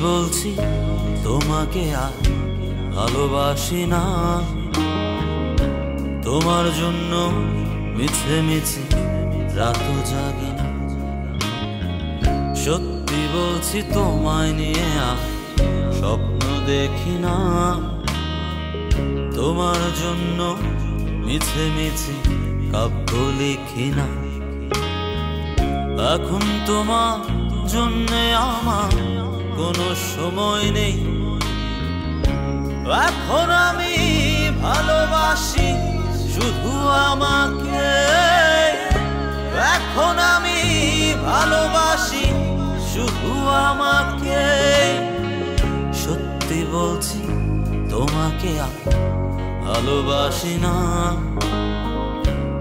বলছি তোমাকে আর ভালোবাসি না, তোমার জন্য মিছে মিছে রাত জাগি না। সত্যি বলছি তোমায় নিয়ে আর স্বপ্ন দেখি না, তোমার জন্য মিছে মিছে কাব্য লিখি না। এখন তোমার জন্যে আমার কোনো সময় নেই, এখন আমি ভালোবাসি শুধু আমাকে, এখন আমি ভালোবাসি শুধু আমাকে। সত্যি বলছি তোমাকে আর ভালোবাসি না,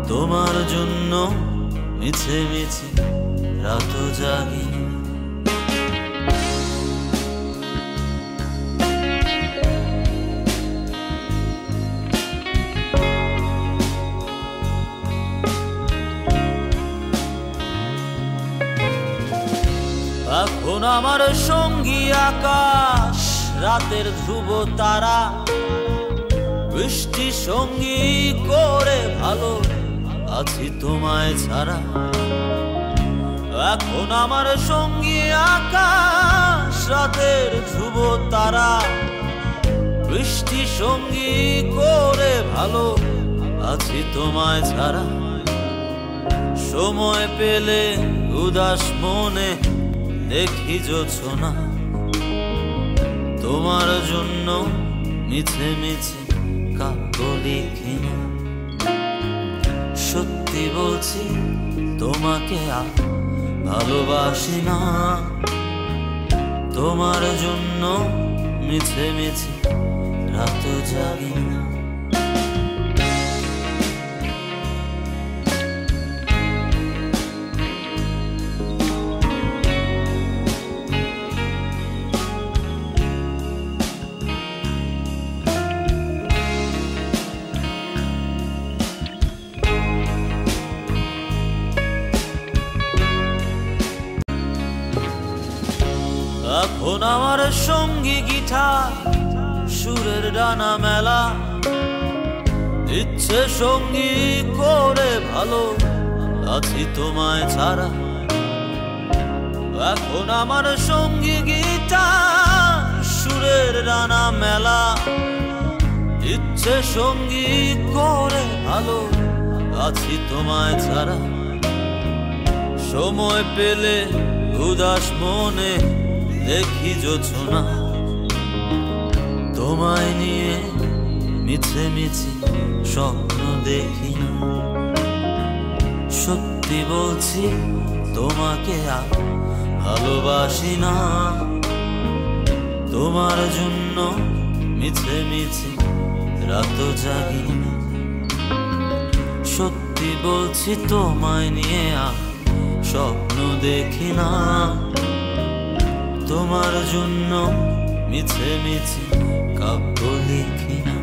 তোমার জন্য মিছে মিছে রাত জাগি। এখন আমার সঙ্গী আকাশ, রাতের ধ্রুব তারা, বৃষ্টি সঙ্গী করে ভালো আছি তোমায় ছাড়া। এখন আমার সঙ্গী আকাশ, রাতের ধ্রুব তারা, বৃষ্টি সঙ্গী করে ভালো আছি তোমায় ছাড়া। সময় পেলে উদাস মনে দেখি জোছনা, তোমার জন্য মিছে মিছে কাব্য লিখি না। সত্যি বলছি তোমাকে আর ভালোবাসি না, তোমার জন্য মিছে মিছে রাত জাগি না। এখন আমার সঙ্গী গিটার, সুরের ডানা মেলা, ইচ্ছে সঙ্গী করে ভালো আছি তোমায় ছাড়া। এখন আমার সঙ্গী গিটার, সুরের ডানা মেলা, ইচ্ছে সঙ্গী করে ভালো আছি তোমায় ছাড়া। সময় পেলে উদাস মনে দেখি জোছনা, তোমায় নিয়ে মিছে মিছে স্বপ্ন দেখি না। সত্যি বলছি তোমাকে আর ভালোবাসি না, তোমার জন্য মিছে মিছে রাত জাগি না। সত্যি বলছি তোমায় নিয়ে আর স্বপ্ন দেখি না, তোমার জন্য মিছে মিছে কাব্য লিখি না।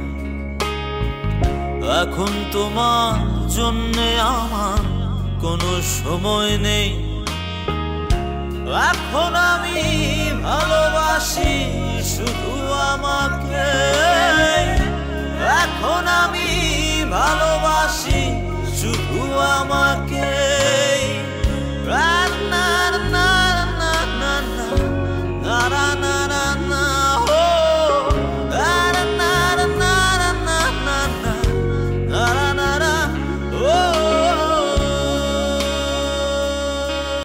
এখন তোমার জন্যে আমার কোনো সময় নেই, এখন আমি ভালোবাসি শুধু আমাকে, এখন আমি ভালোবাসি শুধু আমাকে।